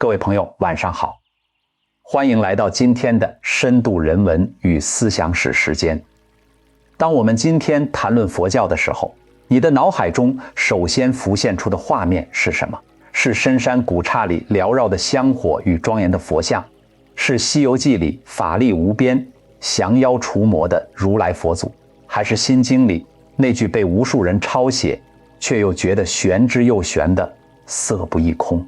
各位朋友，晚上好，欢迎来到今天的深度人文与思想史时间。当我们今天谈论佛教的时候，你的脑海中首先浮现出的画面是什么？是深山古刹里缭绕的香火与庄严的佛像，是《西游记》里法力无边、降妖除魔的如来佛祖，还是《心经》里那句被无数人抄写却又觉得玄之又玄的“色不异空”？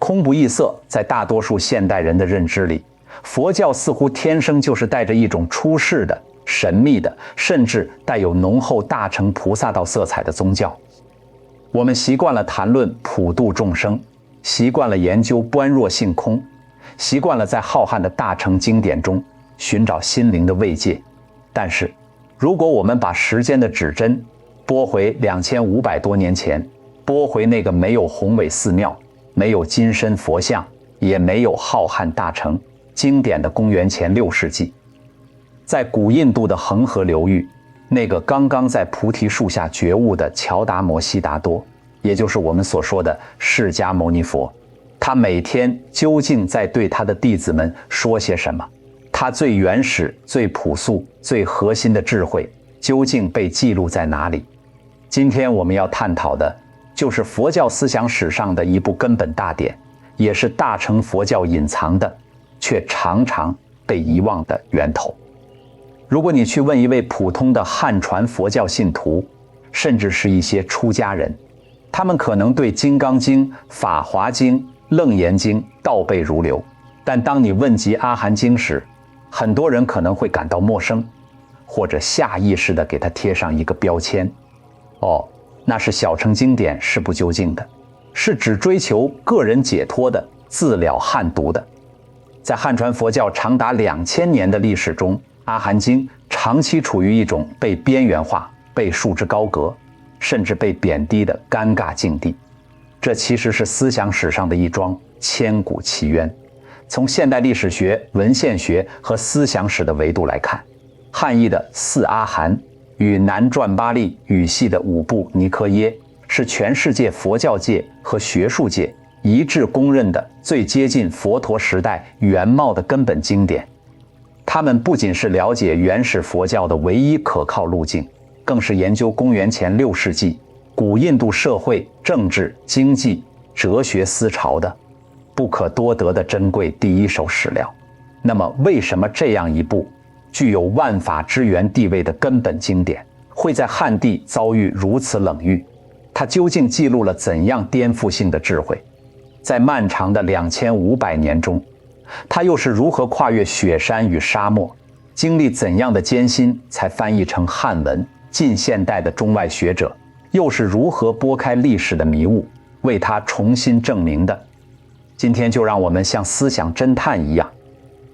空不异色，在大多数现代人的认知里，佛教似乎天生就是带着一种出世的、神秘的，甚至带有浓厚大乘菩萨道色彩的宗教。我们习惯了谈论普度众生，习惯了研究般若性空，习惯了在浩瀚的大乘经典中寻找心灵的慰藉。但是，如果我们把时间的指针拨回2500多年前，拨回那个没有宏伟寺庙、没有金身佛像，也没有浩瀚大乘经典的公元前6世纪，在古印度的恒河流域，那个刚刚在菩提树下觉悟的乔达摩悉达多，也就是我们所说的释迦牟尼佛，他每天究竟在对他的弟子们说些什么？他最原始、最朴素、最核心的智慧究竟被记录在哪里？今天我们要探讨的就是佛教思想史上的一部根本大典，也是大乘佛教隐藏的却常常被遗忘的源头。如果你去问一位普通的汉传佛教信徒，甚至是一些出家人，他们可能对《金刚经》《法华经》《楞严经》倒背如流，但当你问及《阿含经》时，很多人可能会感到陌生，或者下意识地给它贴上一个标签：哦，那是小乘经典，事不究竟的，是只追求个人解脱的，自了汉读的。在汉传佛教长达2000年的历史中，阿含经长期处于一种被边缘化、被束之高阁，甚至被贬低的尴尬境地。这其实是思想史上的一桩千古奇冤。从现代历史学、文献学和思想史的维度来看，汉译的4阿含与南传巴利语系的5部尼科耶，是全世界佛教界和学术界一致公认的最接近佛陀时代原貌的根本经典。他们不仅是了解原始佛教的唯一可靠路径，更是研究公元前6世纪古印度社会、政治、经济、哲学思潮的不可多得的珍贵第一手史料。那么，为什么这样一部具有万法之源地位的根本经典会在汉地遭遇如此冷遇？它究竟记录了怎样颠覆性的智慧？在漫长的2500年中，它又是如何跨越雪山与沙漠，经历怎样的艰辛才翻译成汉文？近现代的中外学者又是如何拨开历史的迷雾，为它重新证明的？今天就让我们像思想侦探一样，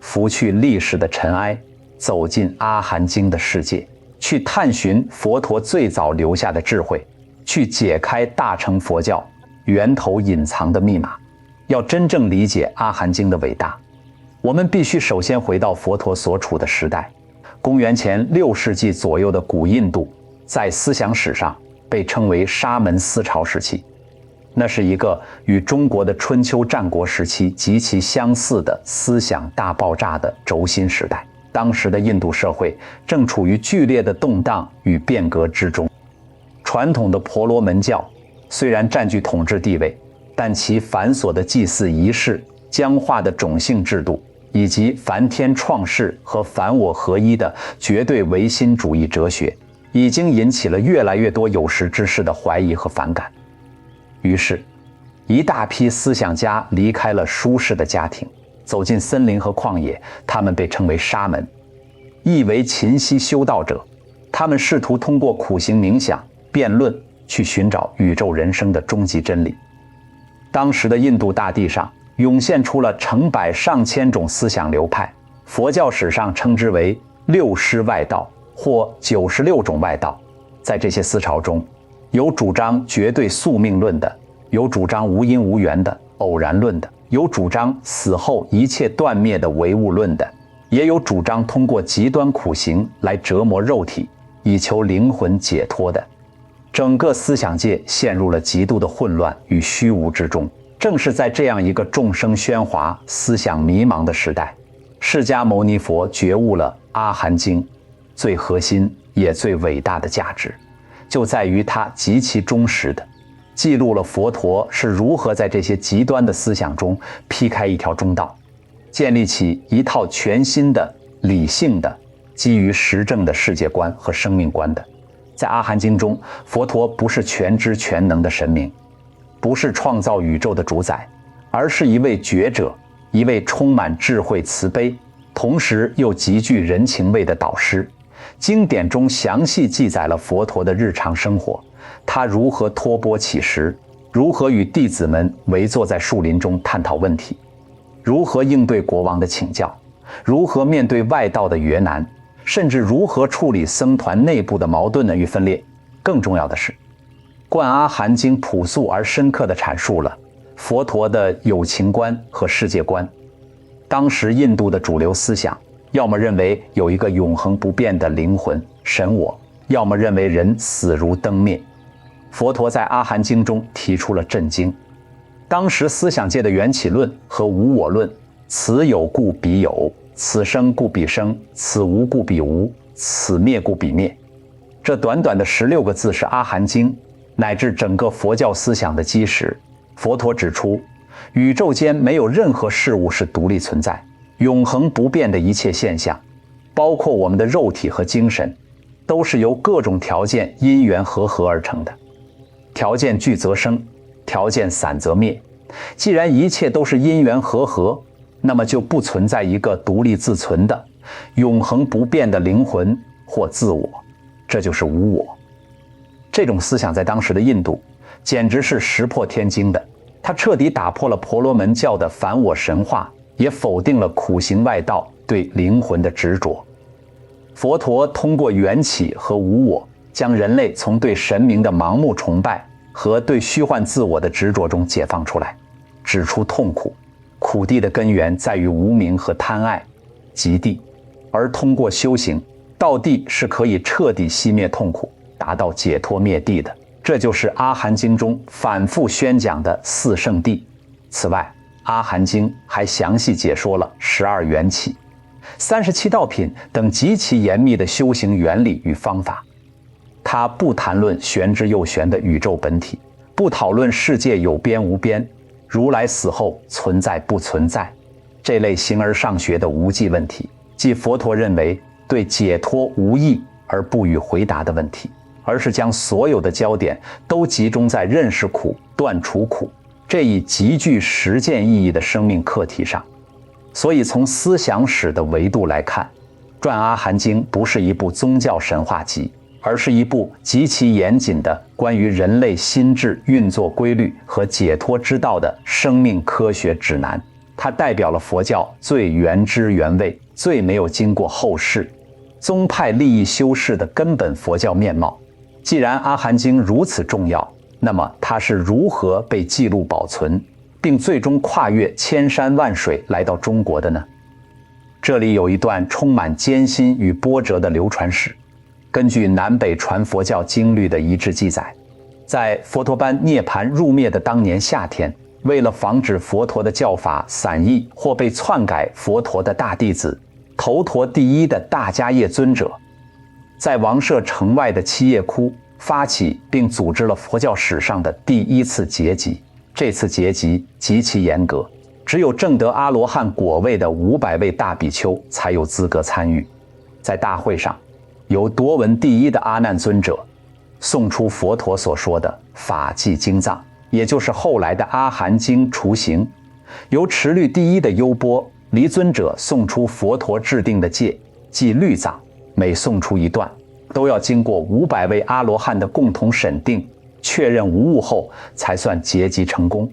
拂去历史的尘埃，走进阿含经的世界，去探寻佛陀最早留下的智慧，去解开大乘佛教源头隐藏的密码。要真正理解阿含经的伟大，我们必须首先回到佛陀所处的时代。公元前6世纪左右的古印度，在思想史上被称为沙门思潮时期。那是一个与中国的春秋战国时期极其相似的思想大爆炸的轴心时代。当时的印度社会正处于剧烈的动荡与变革之中。传统的婆罗门教虽然占据统治地位，但其繁琐的祭祀仪式、僵化的种姓制度，以及梵天创世和梵我合一的绝对唯心主义哲学，已经引起了越来越多有识之士的怀疑和反感。于是，一大批思想家离开了舒适的家庭，走进森林和旷野，他们被称为沙门，意为勤息修道者。他们试图通过苦行冥想、辩论去寻找宇宙人生的终极真理。当时的印度大地上涌现出了成百上千种思想流派，佛教史上称之为6师外道或96种外道。在这些思潮中，有主张绝对宿命论的，有主张无因无缘的偶然论的，有主张死后一切断灭的唯物论的，也有主张通过极端苦行来折磨肉体，以求灵魂解脱的。整个思想界陷入了极度的混乱与虚无之中，正是在这样一个众生喧哗、思想迷茫的时代，释迦牟尼佛觉悟了《阿含经》最核心也最伟大的价值，就在于它极其忠实的记录了佛陀是如何在这些极端的思想中劈开一条中道，建立起一套全新的理性的基于实证的世界观和生命观的。在《阿含经》中，佛陀不是全知全能的神明，不是创造宇宙的主宰，而是一位觉者，一位充满智慧慈悲，同时又极具人情味的导师。经典中详细记载了佛陀的日常生活，他如何托钵乞食，如何与弟子们围坐在树林中探讨问题，如何应对国王的请教，如何面对外道的约难，甚至如何处理僧团内部的矛盾与分裂。更重要的是，《观阿含经》朴素而深刻地阐述了佛陀的有情观和世界观。当时印度的主流思想要么认为有一个永恒不变的灵魂神我，要么认为人死如灯灭。佛陀在《阿含经》中提出了震惊当时思想界的缘起论和无我论，此有故彼有，此生故彼生，此无故彼无，此灭故彼灭。这短短的16个字是《阿含经》乃至整个佛教思想的基石。佛陀指出，宇宙间没有任何事物是独立存在，永恒不变的一切现象，包括我们的肉体和精神，都是由各种条件因缘和合而成的。条件聚则生，条件散则灭。既然一切都是因缘和合，那么就不存在一个独立自存的永恒不变的灵魂或自我，这就是无我。这种思想在当时的印度简直是石破天惊的，它彻底打破了婆罗门教的反我神话，也否定了苦行外道对灵魂的执着。佛陀通过缘起和无我，将人类从对神明的盲目崇拜和对虚幻自我的执着中解放出来，指出痛苦，苦地的根源在于无明和贪爱，极地，而通过修行，道地是可以彻底熄灭痛苦，达到解脱灭地的。这就是《阿含经》中反复宣讲的四圣谛。此外，《阿含经》还详细解说了12缘起、37道品等极其严密的修行原理与方法。它不谈论玄之又玄的宇宙本体，不讨论世界有边无边，如来死后存在不存在这类形而上学的无记问题，即佛陀认为对解脱无益而不予回答的问题，而是将所有的焦点都集中在认识苦、断除苦这一极具实践意义的生命课题上。所以从思想史的维度来看，《传阿含经》不是一部宗教神话集，而是一部极其严谨的关于人类心智运作规律和解脱之道的生命科学指南。它代表了佛教最原汁原味、最没有经过后世宗派利益修饰的根本佛教面貌。既然《阿含经》如此重要，那么它是如何被记录保存，并最终跨越千山万水来到中国的呢？这里有一段充满艰辛与波折的流传史。根据南北传佛教经律的一致记载，在佛陀班涅槃入灭的当年夏天，为了防止佛陀的教法散佚或被篡改，佛陀的大弟子头陀第一的大迦叶尊者，在王舍城外的七叶窟发起并组织了佛教史上的第一次结集。这次结集极其严格，只有证得阿罗汉果位的500位大比丘才有资格参与。在大会上，由夺闻第一的阿难尊者诵出佛陀所说的法纪经藏，也就是后来的阿含经雏形；由持律第一的优波离尊者诵出佛陀制定的戒，即律藏，每诵出一段，都要经过500位阿罗汉的共同审定，确认无误后才算结集成功。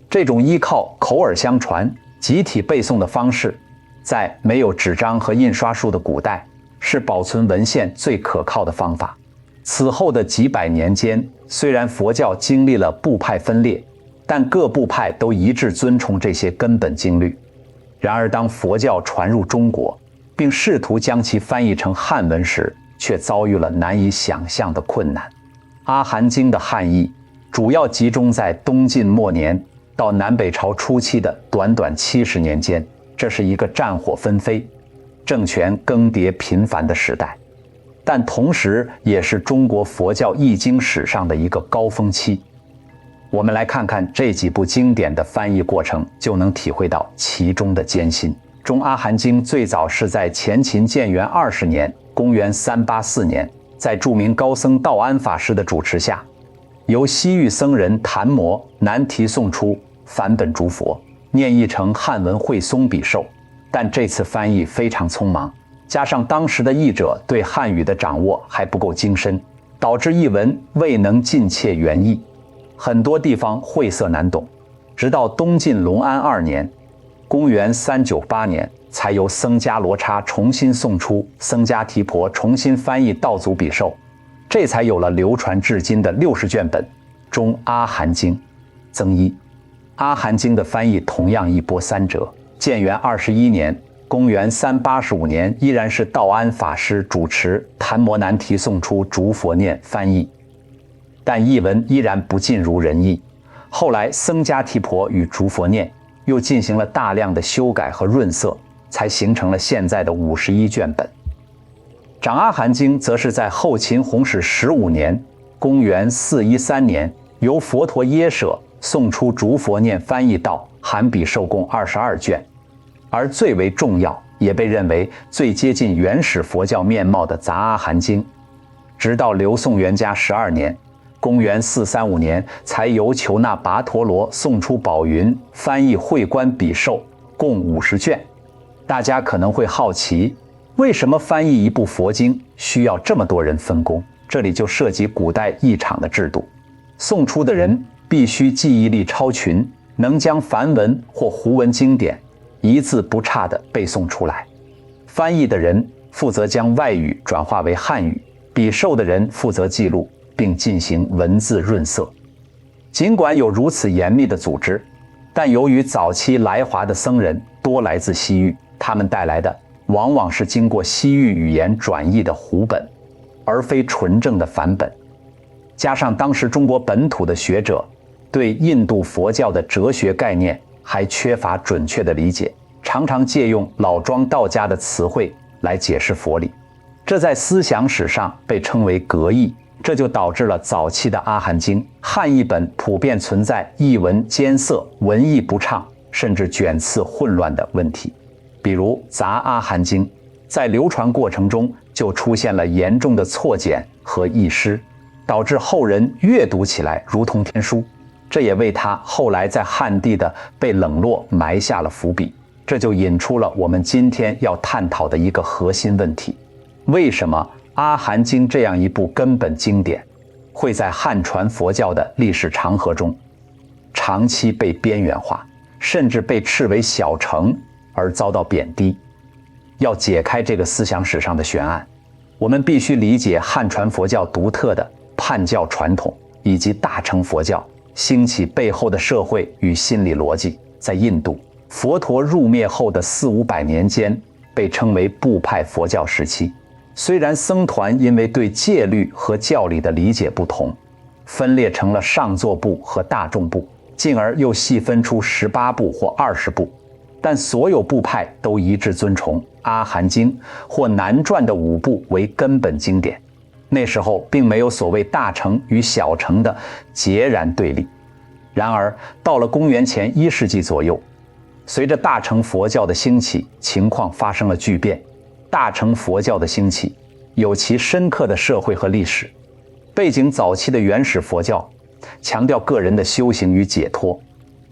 这种依靠口耳相传、集体背诵的方式，在没有纸张和印刷术的古代，是保存文献最可靠的方法。此后的几百年间，虽然佛教经历了部派分裂，但各部派都一致尊崇这些根本经律。然而当佛教传入中国，并试图将其翻译成汉文时，却遭遇了难以想象的困难。阿含经的汉译主要集中在东晋末年到南北朝初期的短短70年间，这是一个战火纷飞、政权更迭频繁的时代，但同时也是中国佛教译经史上的一个高峰期。我们来看看这几部经典的翻译过程，就能体会到其中的艰辛。中阿含经最早是在前秦建元20年，公元384年，在著名高僧道安法师的主持下，由西域僧人昙摩难题诵出，梵本诸佛，念译成汉文慧松笔受。但这次翻译非常匆忙，加上当时的译者对汉语的掌握还不够精深，导致译文未能尽切原意，很多地方晦涩难懂。直到东晋隆安2年，公元398年，才由僧伽罗叉重新诵出，僧伽提婆重新翻译道祖笔受，这才有了流传至今的60卷本《中阿含经》。增一，阿含经的翻译同样一波三折。建元21年，公元385年，依然是道安法师主持，昙摩难题诵出，竺佛念翻译，但译文依然不尽如人意。后来僧伽提婆与竺佛念又进行了大量的修改和润色，才形成了现在的51卷本。掌阿含经则是在后秦弘始15年，公元413年，由佛陀耶舍诵出竺佛念翻译道，含笔受共22卷。而最为重要，也被认为最接近原始佛教面貌的杂阿含经，直到刘宋元嘉12年，公元435年，才由求那跋陀罗诵出宝云，翻译慧观笔受，共50卷。大家可能会好奇，为什么翻译一部佛经需要这么多人分工？这里就涉及古代译场的制度，诵出的人必须记忆力超群，能将梵文或胡文经典一字不差地背诵出来。翻译的人负责将外语转化为汉语，笔受的人负责记录并进行文字润色。尽管有如此严密的组织，但由于早期来华的僧人多来自西域，他们带来的往往是经过西域语言转译的胡本，而非纯正的梵本。加上当时中国本土的学者对印度佛教的哲学概念还缺乏准确的理解，常常借用老庄道家的词汇来解释佛理，这在思想史上被称为格义。这就导致了早期的阿含经汉译本普遍存在译文艰涩、文意不畅，甚至卷次混乱的问题。比如杂阿含经在流传过程中就出现了严重的错简和译失，导致后人阅读起来如同天书，这也为他后来在汉地的被冷落埋下了伏笔。这就引出了我们今天要探讨的一个核心问题：为什么阿含经这样一部根本经典会在汉传佛教的历史长河中长期被边缘化，甚至被斥为小乘而遭到贬低？要解开这个思想史上的悬案，我们必须理解汉传佛教独特的叛教传统，以及大乘佛教兴起背后的社会与心理逻辑。在印度，佛陀入灭后的400-500年间被称为部派佛教时期。虽然僧团因为对戒律和教理的理解不同，分裂成了上座部和大众部，进而又细分出18部或20部，但所有部派都一致尊崇阿含经或南传的5部为根本经典。那时候并没有所谓大乘与小乘的截然对立。然而到了公元前1世纪左右，随着大乘佛教的兴起，情况发生了巨变。大乘佛教的兴起有其深刻的社会和历史背景。早期的原始佛教强调个人的修行与解脱，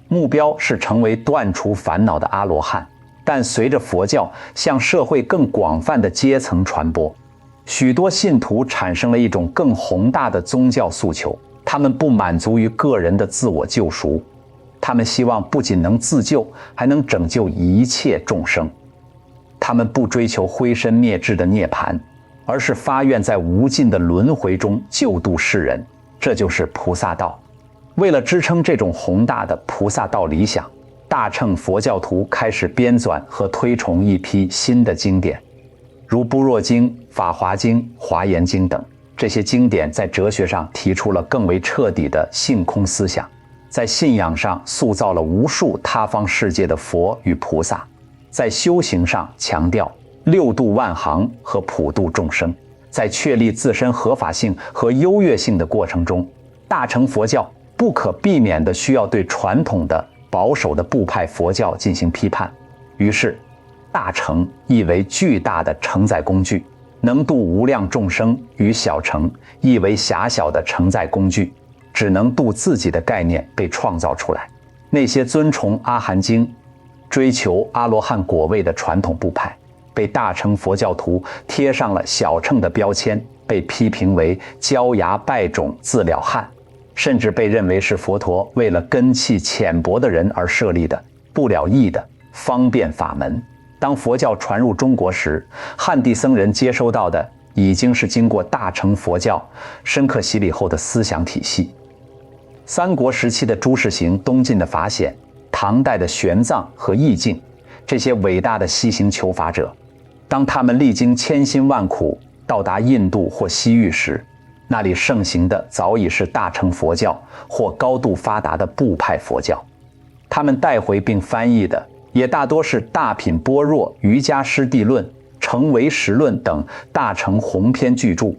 目标是成为断除烦恼的阿罗汉。但随着佛教向社会更广泛的阶层传播，许多信徒产生了一种更宏大的宗教诉求，他们不满足于个人的自我救赎，他们希望不仅能自救，还能拯救一切众生。他们不追求灰身灭智的涅槃，而是发愿在无尽的轮回中救度世人，这就是菩萨道。为了支撑这种宏大的菩萨道理想，大乘佛教徒开始编纂和推崇一批新的经典，如般若经、法华经、华严经等。这些经典在哲学上提出了更为彻底的性空思想，在信仰上塑造了无数他方世界的佛与菩萨，在修行上强调六度万行和普度众生，在确立自身合法性和优越性的过程中，大乘佛教不可避免地需要对传统的保守的部派佛教进行批判。于是大乘意为巨大的承载工具，能度无量众生，与小乘意为狭小的承载工具，只能度自己的概念被创造出来。那些尊崇阿含经、追求阿罗汉果位的传统部派，被大乘佛教徒贴上了小乘的标签，被批评为焦芽败种自了汉，甚至被认为是佛陀为了根器浅薄的人而设立的不了义的方便法门。当佛教传入中国时，汉地僧人接收到的已经是经过大乘佛教深刻洗礼后的思想体系。三国时期的朱士行、东晋的法显、唐代的玄奘和义净，这些伟大的西行求法者，当他们历经千辛万苦到达印度或西域时，那里盛行的早已是大乘佛教或高度发达的部派佛教。他们带回并翻译的也大多是大品般若、瑜伽师地论、成唯识论等大乘宏篇巨著。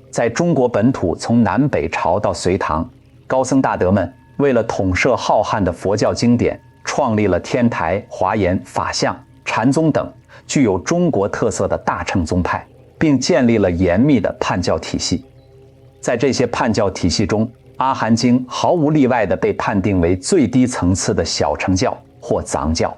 在中国本土，从南北朝到隋唐，高僧大德们为了统摄浩瀚的佛教经典，创立了天台、华严、法相、禅宗等具有中国特色的大乘宗派，并建立了严密的判教体系。在这些判教体系中，阿含经毫无例外地被判定为最低层次的小乘教或藏教。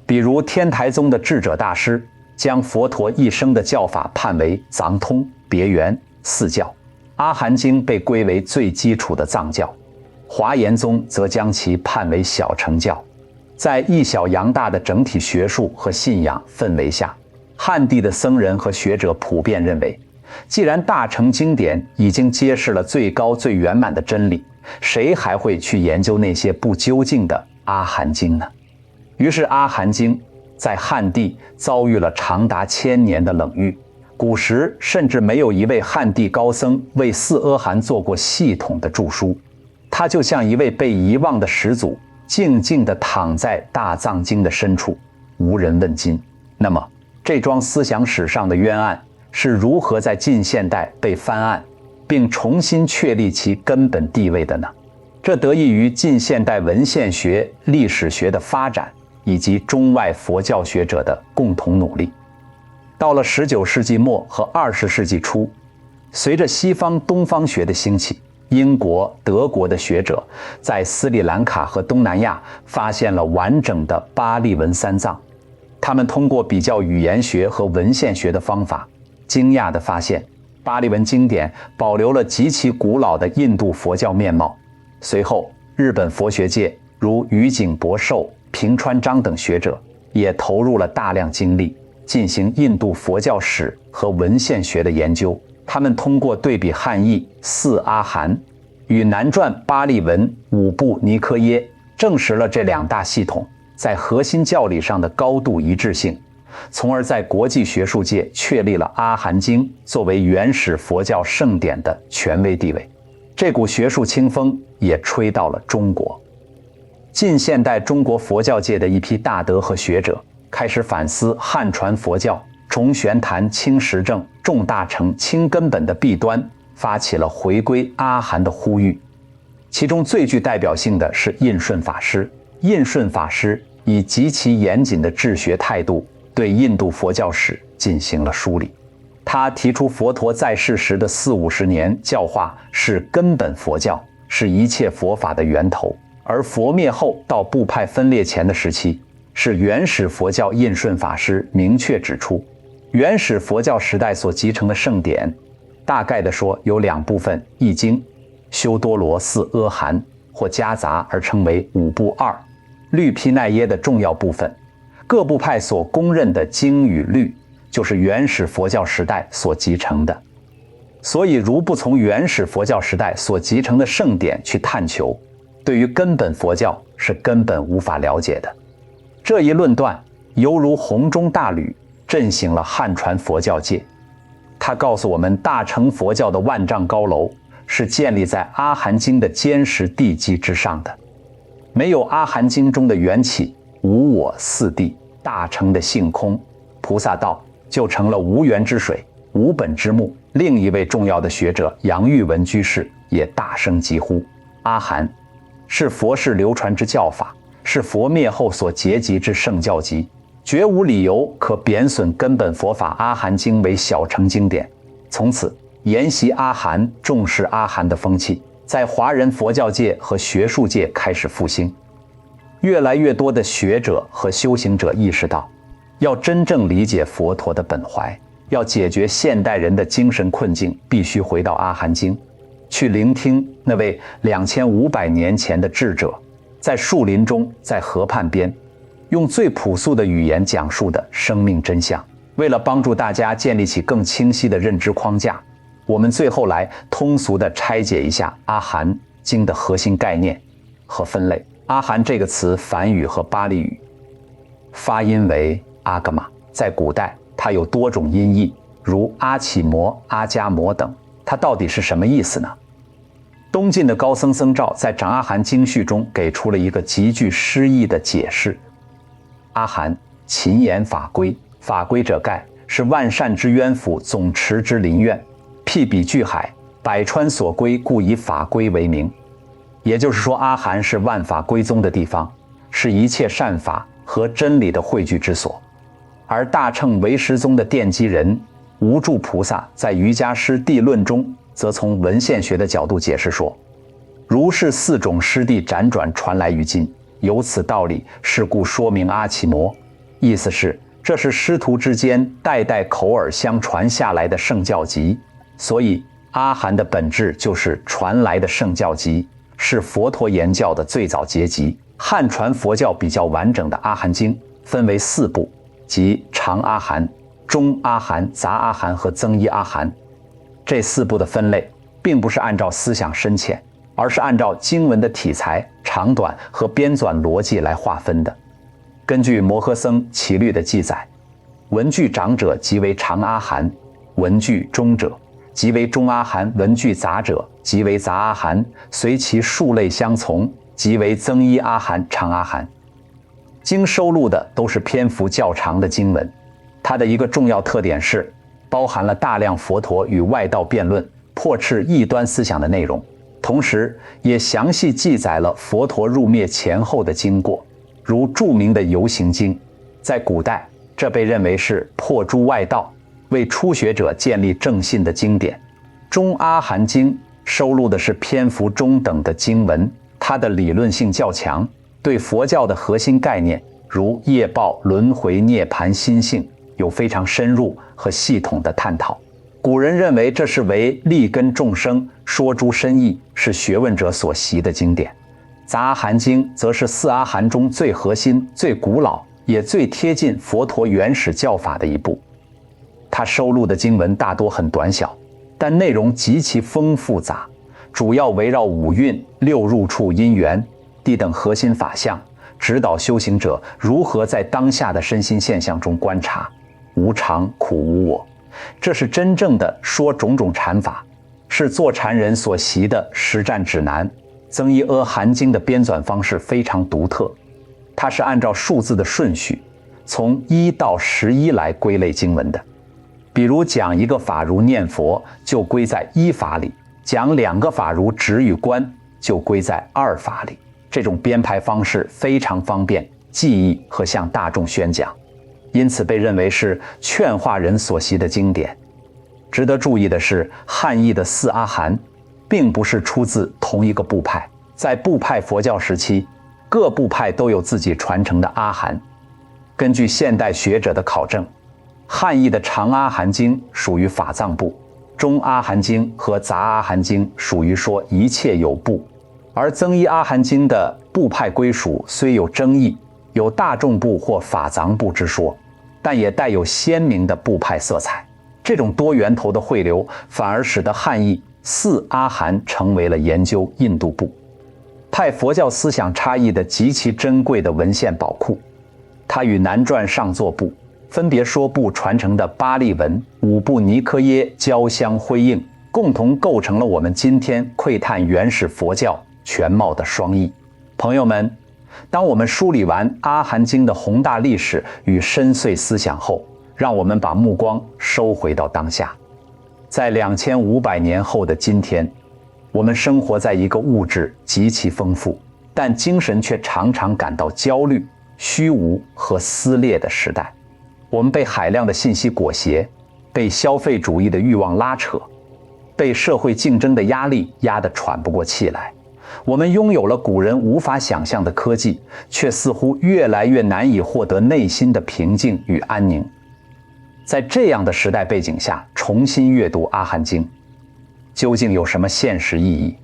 比如天台宗的智者大师将佛陀一生的教法判为藏通、别圆、四教，阿含经被归为最基础的藏教，华严宗则将其判为小乘教。在一小洋大的整体学术和信仰氛围下，汉地的僧人和学者普遍认为，既然大乘经典已经揭示了最高最圆满的真理，谁还会去研究那些不究竟的阿含经呢？于是阿含经在汉地遭遇了长达1000年的冷遇，古时甚至没有一位汉地高僧为四阿含做过系统的著书，他就像一位被遗忘的始祖，静静地躺在大藏经的深处，无人问津。那么这桩思想史上的冤案是如何在近现代被翻案，并重新确立其根本地位的呢？这得益于近现代文献学、历史学的发展，以及中外佛教学者的共同努力。到了19世纪末和20世纪初，随着西方东方学的兴起，英国、德国的学者在斯里兰卡和东南亚发现了完整的巴利文三藏。他们通过比较语言学和文献学的方法，惊讶地发现巴利文经典保留了极其古老的印度佛教面貌。随后，日本佛学界如宇井博寿、平川章等学者也投入了大量精力进行印度佛教史和文献学的研究。他们通过对比汉译四阿含与南传巴利文五部尼科耶，证实了这两大系统在核心教理上的高度一致性，从而在国际学术界确立了阿含经作为原始佛教圣典的权威地位。这股学术清风也吹到了中国。近现代中国佛教界的一批大德和学者开始反思汉传佛教重玄坛、轻实证、重大乘、轻根本的弊端，发起了回归阿含的呼吁。其中最具代表性的是印顺法师。印顺法师以极其严谨的治学态度对印度佛教史进行了梳理。他提出佛陀在世时的40-50年教化是根本佛教，是一切佛法的源头，而佛灭后到部派分裂前的时期是原始佛教。印顺法师明确指出，原始佛教时代所集成的圣典，大概的说有2部分：易经、修多罗四阿含或夹杂而称为五部2，律毗奈耶的重要部分。各部派所公认的经与律，就是原始佛教时代所集成的。所以如不从原始佛教时代所集成的圣典去探求，对于根本佛教是根本无法了解的。这一论断犹如洪钟大吕，震醒了汉传佛教界。他告诉我们，大乘佛教的万丈高楼是建立在阿含经的坚实地基之上的。没有阿含经中的缘起、无我四谛、大乘的性空，菩萨道就成了无源之水、无本之木。另一位重要的学者杨玉文居士也大声疾呼：阿含是佛世流传之教法，是佛灭后所结集之圣教集，绝无理由可贬损根本佛法阿含经为小乘经典。从此，研习阿含、重视阿含的风气在华人佛教界和学术界开始复兴。越来越多的学者和修行者意识到，要真正理解佛陀的本怀，要解决现代人的精神困境，必须回到阿含经，去聆听那位2500年前的智者，在树林中，在河畔边，用最朴素的语言讲述的生命真相。为了帮助大家建立起更清晰的认知框架，我们最后来通俗地拆解一下阿含经的核心概念和分类。阿含这个词梵语和巴利语发音为阿伽玛，在古代它有多种音译，如阿启摩、阿伽摩等。它到底是什么意思呢？东晋的高僧僧肇在《掌阿含经序》中给出了一个极具诗意的解释：阿含，勤言法规，法规者盖，是万善之渊府，总持之林苑，辟彼巨海，百川所归，故以法规为名。也就是说，阿含是万法归宗的地方，是一切善法和真理的汇聚之所。而大乘唯识宗的奠基人无著菩萨在《瑜伽师地论》中，则从文献学的角度解释说，如是4种师地辗转传来于今，有此道理，是故说明阿启摩。意思是，这是师徒之间代代口耳相传下来的圣教集，所以阿含的本质就是传来的圣教集，是佛陀言教的最早结集。汉传佛教比较完整的阿含经分为4部，即长阿含、中阿含、杂阿含和增一阿含。这4部的分类并不是按照思想深浅，而是按照经文的体裁、长短和编纂逻辑来划分的。根据摩诃僧祇律的记载，文句长者即为长阿含，文句中者即为中阿含，文句杂者即为杂阿含，随其数类相从，即为增一阿含、长阿含。经收录的都是篇幅较长的经文，它的一个重要特点是包含了大量佛陀与外道辩论、破斥异端思想的内容，同时也详细记载了佛陀入灭前后的经过。如著名的《游行经》，在古代这被认为是破诸外道、为初学者建立正信的经典。中阿含经收录的是篇幅中等的经文，它的理论性较强，对佛教的核心概念，如业报、轮回、涅槃、心性，有非常深入和系统的探讨。古人认为这是为立根众生，说诸深意，是学问者所习的经典。杂阿含经则是4阿含中最核心、最古老，也最贴近佛陀原始教法的一部。它收录的经文大多很短小，但内容极其丰富复杂，主要围绕5蕴、6入处因缘、地等核心法相，指导修行者如何在当下的身心现象中观察无常、苦、无我。这是真正的说种种禅法，是坐禅人所习的实战指南。增一阿含经的编纂方式非常独特，它是按照数字的顺序，从1到11来归类经文的。比如讲一个法如念佛，就归在1法里；讲2个法如止与观，就归在2法里。这种编排方式非常方便记忆和向大众宣讲，因此被认为是劝化人所习的经典。值得注意的是，汉译的4阿含并不是出自同一个部派，在部派佛教时期，各部派都有自己传承的阿含。根据现代学者的考证，汉译的长阿含经属于法藏部，中阿含经和杂阿含经属于说一切有部，而增一阿含经的部派归属虽有争议，有大众部或法藏部之说，但也带有鲜明的部派色彩。这种多源头的汇流反而使得汉译4阿含成为了研究印度部派佛教思想差异的极其珍贵的文献宝库。它与南传上座部分别说部传承的巴利文、5部尼科耶交相辉映，共同构成了我们今天窥探原始佛教全貌的双翼。朋友们，当我们梳理完《阿含经》的宏大历史与深邃思想后，让我们把目光收回到当下。在2500年后的今天，我们生活在一个物质极其丰富，但精神却常常感到焦虑、虚无和撕裂的时代。我们被海量的信息裹挟，被消费主义的欲望拉扯，被社会竞争的压力压得喘不过气来。我们拥有了古人无法想象的科技，却似乎越来越难以获得内心的平静与安宁。在这样的时代背景下，重新阅读《阿含经》，究竟有什么现实意义？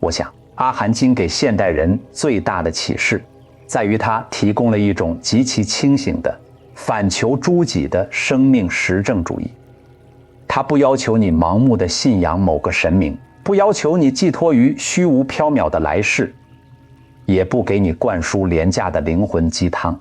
我想，《阿含经》给现代人最大的启示，在于它提供了一种极其清醒的、反求诸己的生命实证主义。它不要求你盲目地信仰某个神明，不要求你寄托于虚无缥缈的来世，也不给你灌输廉价的灵魂鸡汤。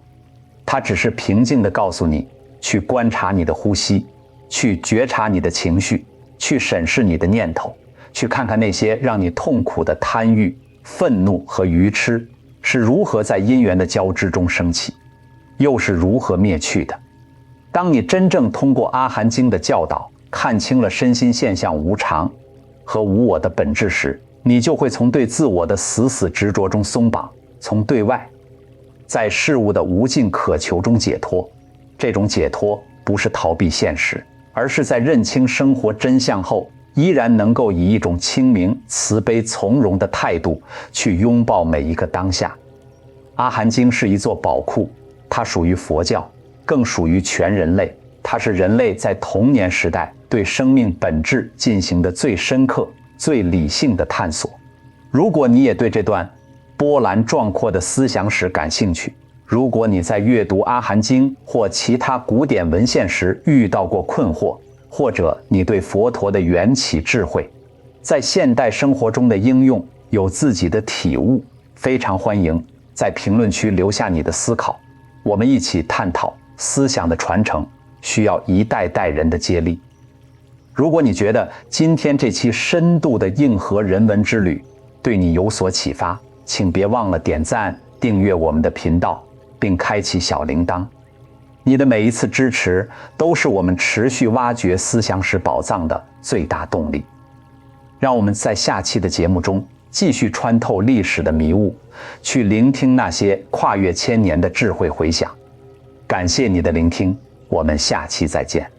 它只是平静地告诉你，去观察你的呼吸，去觉察你的情绪，去审视你的念头，去看看那些让你痛苦的贪欲、愤怒和愚痴是如何在因缘的交织中升起，又是如何灭去的。当你真正通过《阿含经》的教导，看清了身心现象无常和无我的本质时，你就会从对自我的死死执着中松绑，从对外在事物的无尽渴求中解脱。这种解脱不是逃避现实，而是在认清生活真相后，依然能够以一种清明、慈悲、从容的态度去拥抱每一个当下。阿含经是一座宝库，它属于佛教，更属于全人类。它是人类在童年时代对生命本质进行的最深刻、最理性的探索。如果你也对这段波澜壮阔的思想史感兴趣，如果你在阅读《阿含经》或其他古典文献时遇到过困惑，或者你对佛陀的缘起智慧在现代生活中的应用有自己的体悟，非常欢迎在评论区留下你的思考，我们一起探讨思想的传承需要一代代人的接力。如果你觉得今天这期深度的硬核人文之旅对你有所启发，请别忘了点赞、订阅我们的频道，并开启小铃铛。你的每一次支持都是我们持续挖掘思想史宝藏的最大动力。让我们在下期的节目中继续穿透历史的迷雾，去聆听那些跨越千年的智慧回响。感谢你的聆听，我们下期再见。